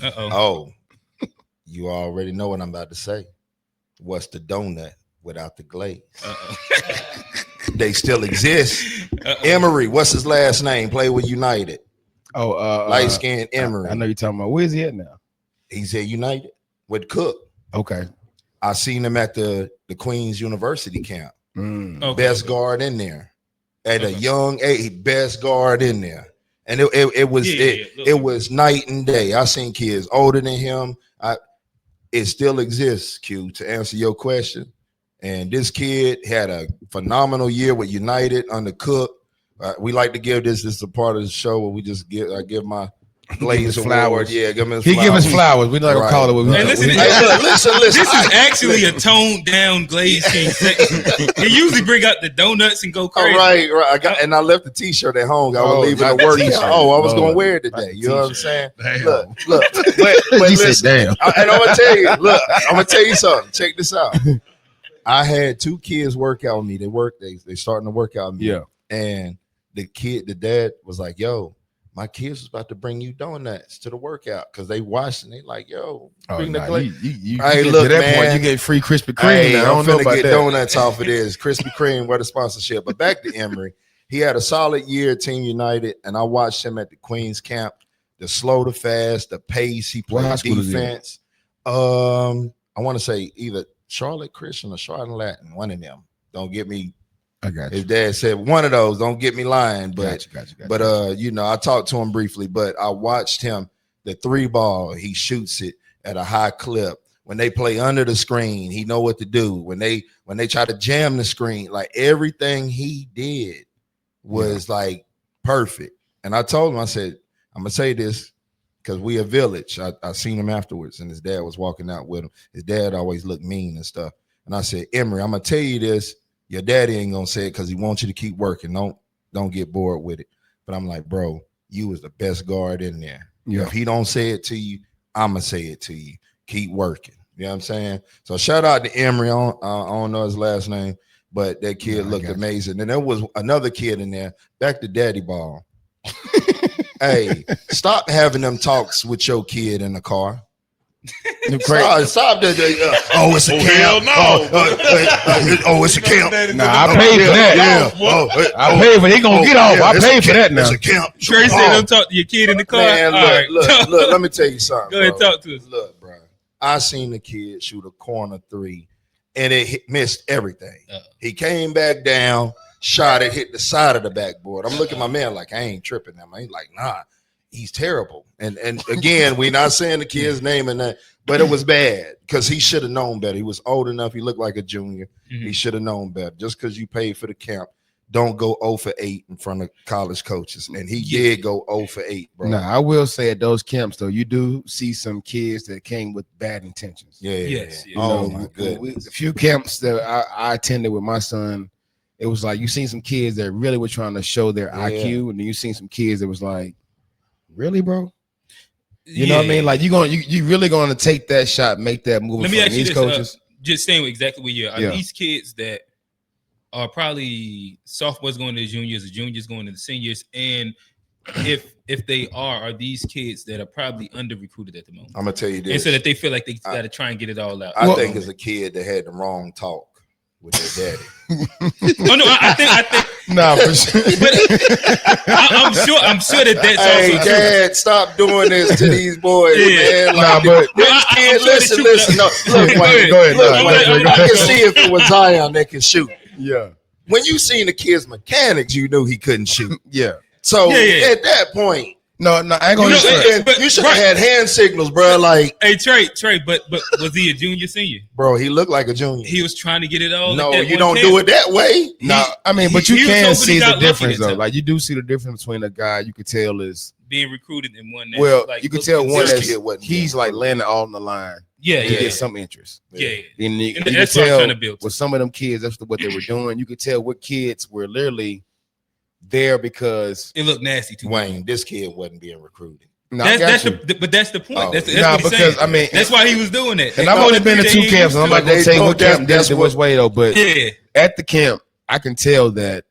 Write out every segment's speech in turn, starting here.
Oh, you already know what I'm about to say. What's the donut without the glaze? They still exist. Emery, what's his last name? Play with United. Oh, Light skinned Emery. I know you're talking about. Where is he at now? He's at United with Cook. Okay. I seen him at the Queen's University camp. Okay. Best guard in there. At a young age, best guard in there. And it was night and day. I seen kids older than him. It still exists, Q, to answer your question. And this kid had a phenomenal year with United under Cook. We like to give this is a part of the show where we just give my Glaze flowers. Yeah, give him his he flowers. give us flowers. We're not gonna call it what we. Hey, listen, listen. This is actually a toned down Glaze King section. He usually bring out the donuts and go crazy. Right. I left the T-shirt at home. I was leaving to work. I was gonna wear it today. You know what I'm saying? Damn. Look. But He listen, said, "Damn." And I'm gonna tell you. Look, I'm gonna tell you something. Check this out. I had 2 kids work out with me. They starting to work out with me. Yeah. And the dad was like, "Yo, my kids was about to bring you donuts to the workout because they watched and they like, yo, bring the Glaze." Hey, look, to that man, point, you get free Krispy Kreme. Hey, now. I don't know about get that. donuts off of this. Krispy Kreme, what a sponsorship. But back to Emery, he had a solid year at Team United, and I watched him at the Queen's camp. The slow to fast, the pace, he played defense. I want to say either Charlotte Christian or Charlotte Latin, one of them. Don't get me. I got you. His dad said one of those. Don't get me lying, but got you. But I talked to him briefly, but I watched him. The 3-ball, he shoots it at a high clip. When they play under the screen, he know what to do. When they try to jam the screen, like everything he did was like perfect. And I told him, I said, I'm gonna say this because we a village. I seen him afterwards, and his dad was walking out with him. His dad always looked mean and stuff. And I said, Emery, I'm gonna tell you this. Your daddy ain't gonna say it because he wants you to keep working. Don't get bored with it. But I'm like, bro, you was the best guard in there. Yeah. If he don't say it to you, I'm gonna say it to you. Keep working. You know what I'm saying? So shout out to Emery. I don't know his last name, but that kid looked amazing. And there was another kid in there. Back to Daddy Ball. Hey, stop having them talks with your kid in the car. Stop that. Oh, it's a camp. No. It's a camp. Nah, I paid for that. Yeah. I paid for it. He gonna get off. I paid for that now. It's a camp. Trey said don't talk to your kid in the car. Man, look, let me tell you something. Go ahead, talk to us. Look, bro. I seen the kid shoot a corner 3 and it missed everything. He came back down, shot it, hit the side of the backboard. I'm looking at my man like, I ain't tripping him. He's like, nah, he's terrible. And again, we're not saying the kid's name and that, but it was bad because he should have known better. He was old enough. He looked like a junior. Mm-hmm. He should have known better. Just because you paid for the camp, don't go 0 for 8 in front of college coaches. And he did go 0 for 8, bro. Nah, I will say at those camps, though, you do see some kids that came with bad intentions. Yeah. Yes. Oh, my goodness. A few camps that I attended with my son, it was like you seen some kids that really were trying to show their IQ, and then you seen some kids that was like, really, bro? You know what I mean? Like you really going to take that shot, make that move. Let me ask you these this, coaches. Just saying exactly what you're. Are these kids that are probably sophomores going to the juniors, or juniors going to the seniors, and if they are these kids that are probably under recruited at the moment? I'm gonna tell you this, and so that they feel like they got to try and get it all out. I think it's a kid that had the wrong talk with their daddy. Oh no, I think nah, for sure. But I'm sure that that's hey, also Dad, true. stop doing this to these boys, man. Nah, but listen. No, look, go ahead. I can see if it was Zion that can shoot. Yeah. When you seen the kid's mechanics, you knew he couldn't shoot. Yeah. So at that point, no, I ain't gonna. You should have had hand signals, bro. Like, hey, Trey, but was he a junior, senior? Bro, he looked like a junior. He was trying to get it all. No, you don't do it that way. No, I mean, but you can see the difference though. time. Like you do see the difference between a guy you could tell is being recruited in one. Well, like, you could tell one that's he's like landing all on the line. Yeah, he gets some interest. Yeah, and you that's could what I'm tell trying to build. with some of them kids, that's what they were doing. You could tell what kids were literally there because it looked nasty to Wayne. This kid wasn't being recruited. No, that's the point. Oh. That's because saying. I mean that's why he was doing that. And I've only been to 2 camps, and I'm not gonna say what camp that's which way though. But at the camp, I can tell that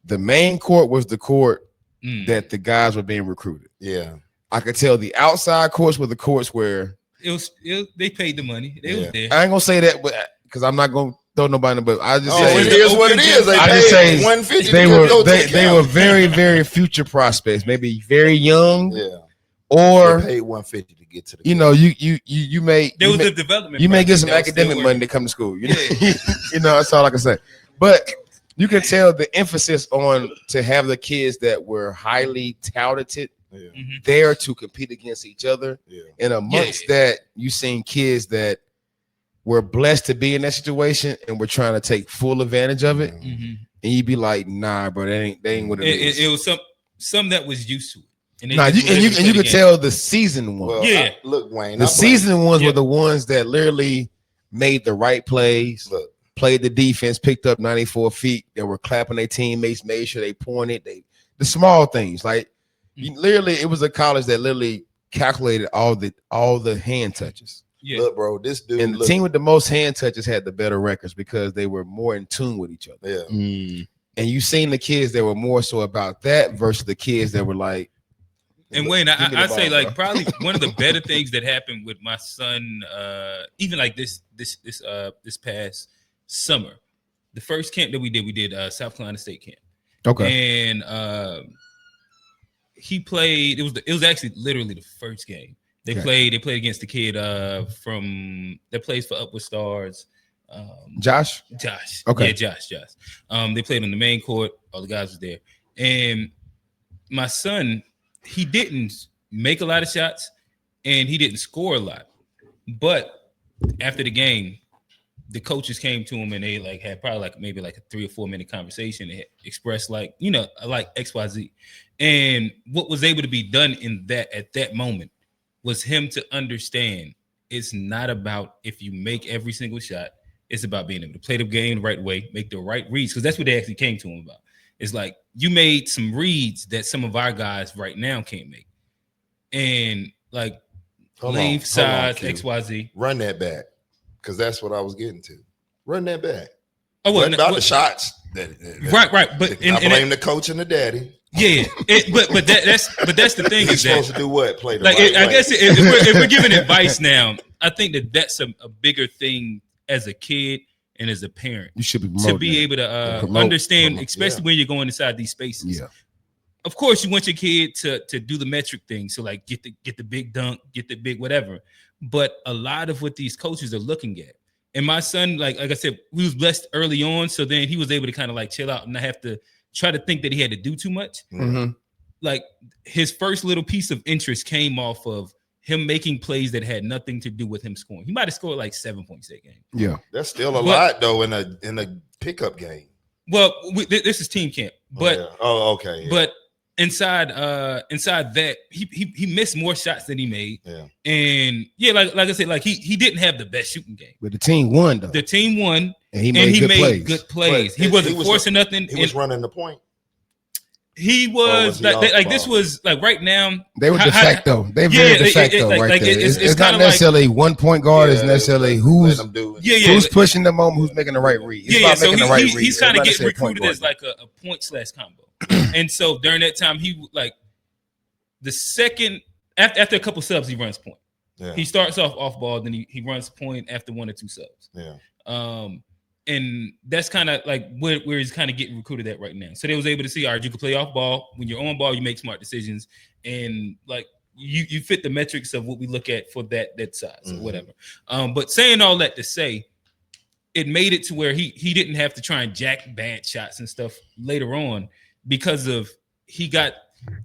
the main court was the court that the guys were being recruited. Yeah. I could tell the outside courts were the courts where they paid the money. They was there. I ain't gonna say that, but because I'm not gonna throw nobody in the book. I just say it is what it is. I just say 150. They were very, very future prospects, maybe very young. Yeah. Or they paid 150 to get to the. You know, you may there was a development. You may get some academic money to come to school. You know, that's all I can say. But you can tell the emphasis on to have the kids that were highly talented there to compete against each other. Yeah. And amongst that, you seen kids that were blessed to be in that situation and were trying to take full advantage of it. And you'd be like, nah, bro, they ain't what it is. It was some that was used to it. And you could tell the seasoned ones. Well, look, Wayne. The seasoned ones were the ones that literally made the right plays, played the defense, picked up 94 feet. They were clapping their teammates, made sure they pointed. The small things, like literally, it was a college that literally calculated all the hand touches. Yeah. Look, bro, this dude and the team with the most hand touches had the better records because they were more in tune with each other. Yeah. And you seen the kids that were more so about that versus the kids that were like. And Wayne, I say like probably one of the better things that happened with my son, even like this past summer, the first camp that we did South Carolina State camp. Okay. And he played. It was actually literally the first game they played. They played against the kid that plays for Upward Stars. Josh. Okay. Yeah, Josh. They played on the main court. All the guys was there, and my son. He didn't make a lot of shots and he didn't score a lot. But after the game, the coaches came to him and they like had probably maybe a 3 or 4 minute conversation. They expressed like XYZ. And what was able to be done at that moment was him to understand it's not about if you make every single shot. It's about being able to play the game the right way, make the right reads. Because that's what they actually came to him about. It's like you made some reads that some of our guys right now can't make. And like length, size, XYZ. Run that back. Because that's what I was getting to. Run that back. Oh, well, about the shots. Right. But I blame the coach and the daddy. Yeah. But that's the thing. He's supposed to do what? Play the right way. I guess if we're giving advice now, I think that's a bigger thing as a kid. And as a parent, you should be able to understand, especially when you're going inside these spaces. Yeah. Of course, you want your kid to do the metric thing, so like get the big dunk, get the big whatever. But a lot of what these coaches are looking at, and my son, like I said, we was blessed early on, so then he was able to kind of like chill out and not have to try to think that he had to do too much. Mm-hmm. Like his first little piece of interest came off of him making plays that had nothing to do with him scoring. He might have scored like 7 points that game. Yeah, that's still a lot though in a pickup game. Well, this is team camp, but okay. Yeah. But inside that, he missed more shots than he made. Yeah, and like I said, like he didn't have the best shooting game. But the team won though. The team won, and he made good plays. He wasn't forcing nothing. He was running the point. He was like this was like right now. They were de facto. They're very de facto right there. It's not necessarily 1 point guard. It's necessarily who's pushing the moment, who's making the right read. It's so he's kind of getting recruited as like a point/combo. And so during that time, he like the second after a couple subs, he runs point. Yeah. He starts off ball, then he runs point after 1 or 2 subs. Yeah. And that's kind of like where he's kind of getting recruited at right now. So they was able to see, all right, you can play off ball. When you're on ball, you make smart decisions. And like you fit the metrics of what we look at for that size or whatever. But saying all that to say, it made it to where he didn't have to try and jack bad shots and stuff later on because of he got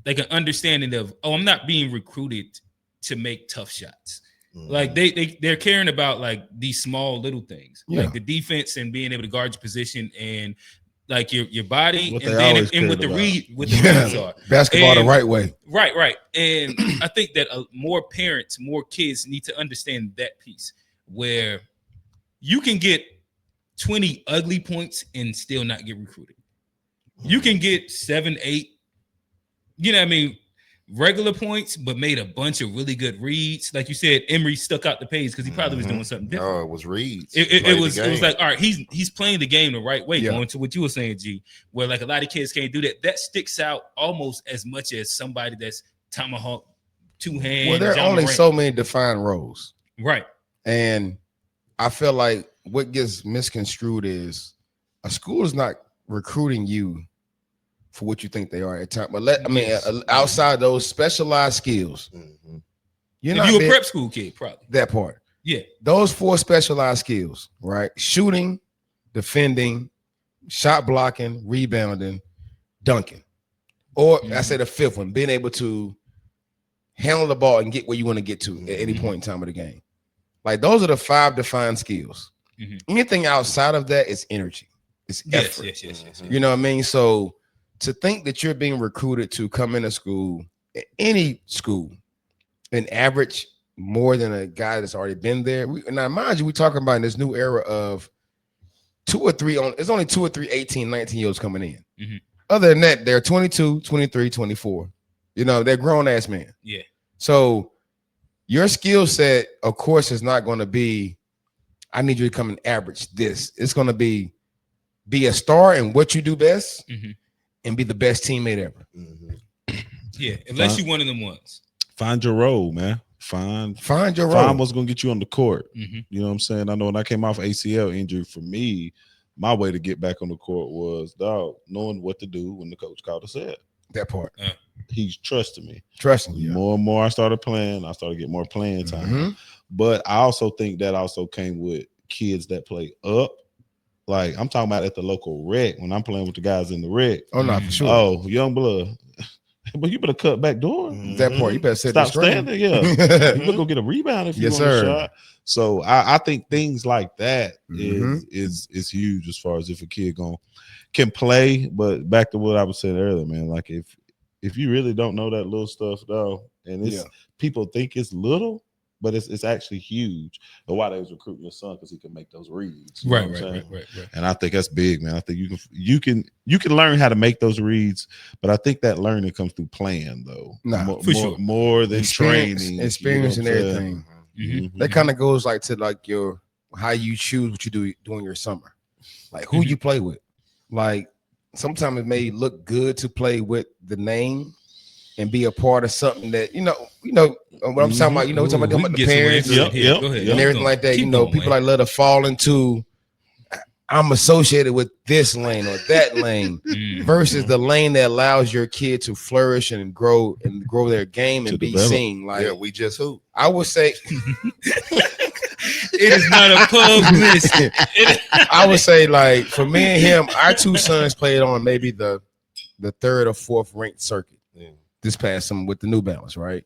like an understanding of, I'm not being recruited to make tough shots. Like they're caring about like these small little things, like the defense and being able to guard your position and like your body what and with the reads are basketball the right way. Right. And I think that more parents, more kids need to understand that piece where you can get 20 ugly points and still not get recruited. You can get 7, 8, you know what I mean? Regular points, but made a bunch of really good reads. Like you said, Emery stuck out the page because he probably was doing something different. No, it was reads. It was like, all right, he's playing the game the right way. Going to what you were saying, G, where like a lot of kids can't do that. That sticks out almost as much as somebody that's tomahawk two hands. Well, there are only so many defined roles. Right. And I feel like what gets misconstrued is a school is not recruiting you for what you think they are at time. But outside those specialized skills, you're a prep school kid, probably. That part. Yeah. Those 4 specialized skills, right? Shooting, defending, shot blocking, rebounding, dunking. Or I say the 5th one, being able to handle the ball and get where you want to get to at any point in time of the game. Like those are the 5 defined skills. Anything outside of that is energy. It's effort. Yes. You know what I mean? So to think that you're being recruited to come into school, any school, and average more than a guy that's already been there. Now, mind you, we're talking about in this new era of 2 or 3 it's only 2 or 3 18, 19-year-olds coming in. Other than that, they're 22, 23, 24. You know, they're grown-ass men. Yeah. So your skill set, of course, is not going to be, I need you to come and average this. It's going to be a star in what you do best and be the best teammate ever. Yeah, unless you're one of them ones. Find your role, man. Find your role. Find what's going to get you on the court. You know what I'm saying? I know when I came off ACL injury, for me, my way to get back on the court was, knowing what to do when the coach called us out. That part. He's trusting me. You. More and more I started playing, I started getting more playing time. But I also think that also came with kids that play up. Like, I'm talking about at the local rec, when I'm playing with the guys in the rec. Oh, no, for sure. Oh, young blood. But you better cut back door. That part. You better stop standing. Yeah. You better go get a rebound if you want a shot. So I think things like that is huge as far as if a kid can play. But back to what I was saying earlier, man, like if you really don't know that little stuff though, and it's people think it's little, but it's actually huge. And why they was recruiting your son, because he can make those reads. Right. And I think that's big, man. I think you can learn how to make those reads, but I think that learning comes through playing though. More than training, experience, and everything. That kind of goes like to like how you choose what you do during your summer, like who you play with. Like sometimes it may look good to play with the name and be a part of something that you know what I'm talking about. We're talking about the parents and everything like that. People like love to fall into. I'm associated with this lane or that lane versus the lane that allows your kid to flourish and grow their game and be seen. Like we just hoop. I would say it is not a pub list. I would say, like, for me and him, our 2 sons played on maybe the 3rd or 4th ranked circuit this past summer with the New Balance, right?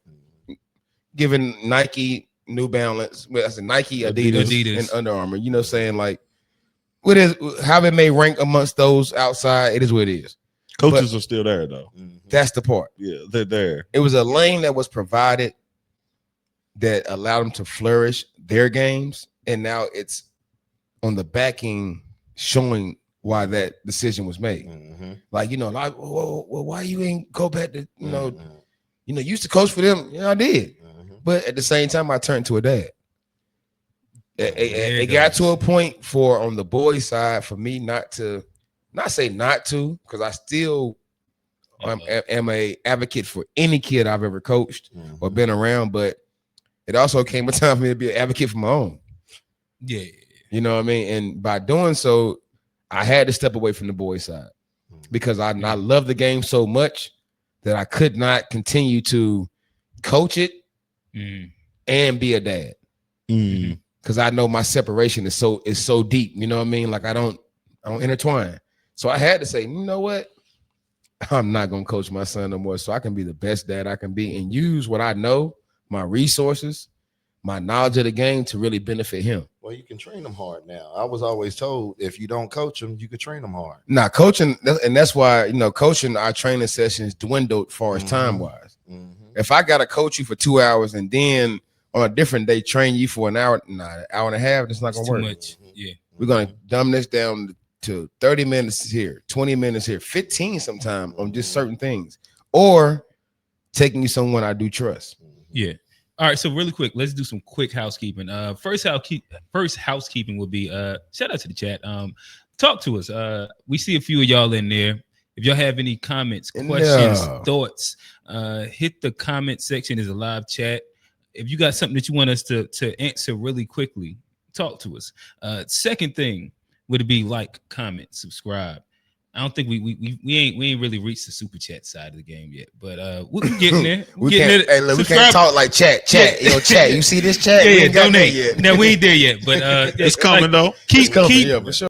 Given Nike, New Balance, I said Nike, Adidas, and Under Armour. You know, saying like, what is how it may rank amongst those outside? It is what it is. Coaches are still there though. That's the part. Yeah, they're there. It was a lane that was provided that allowed them to flourish their games, and now it's on the backing showing why that decision was made. Like, like, well, why you ain't go back to used to coach for them? Yeah, I did. But at the same time, I turned to a dad. It got to a point for on the boys' side for me not to, because I still am a advocate for any kid I've ever coached or been around, but it also came a time for me to be an advocate for my own. Yeah. You know what I mean? And by doing so, I had to step away from the boys' side because I love the game so much that I could not continue to coach it and be a dad. Because I know my separation is so deep. You know what I mean? Like I don't intertwine. So I had to say, you know what? I'm not gonna coach my son no more, so I can be the best dad I can be and use what I know, my resources, my knowledge of the game to really benefit him. Well, you can train them hard now. I was always told if you don't coach them, you can train them hard. Now, coaching, and that's why coaching our training sessions dwindled as far as time wise. If I gotta coach you for 2 hours and then on a different day train you for an hour, an hour and a half, that's not gonna work. Too much. Yeah, we're gonna dumb this down to 30 minutes here, 20 minutes here, 15 sometime on just certain things, or taking you someone I do trust. Yeah. All right. So really quick, let's do some quick housekeeping. First housekeeping would be shout out to the chat. Talk to us. We see a few of y'all in there. If y'all have any comments, questions, thoughts, hit the comment section. There's a live chat. If you got something that you want us to answer really quickly, talk to us. Second thing would be like, comment, subscribe. I don't think we ain't really reached the super chat side of the game yet, but we're getting there. we can't talk like chat. Yo, chat. You see this chat? Yeah, donate. No, we ain't there yet, but it's coming though. Keep for sure.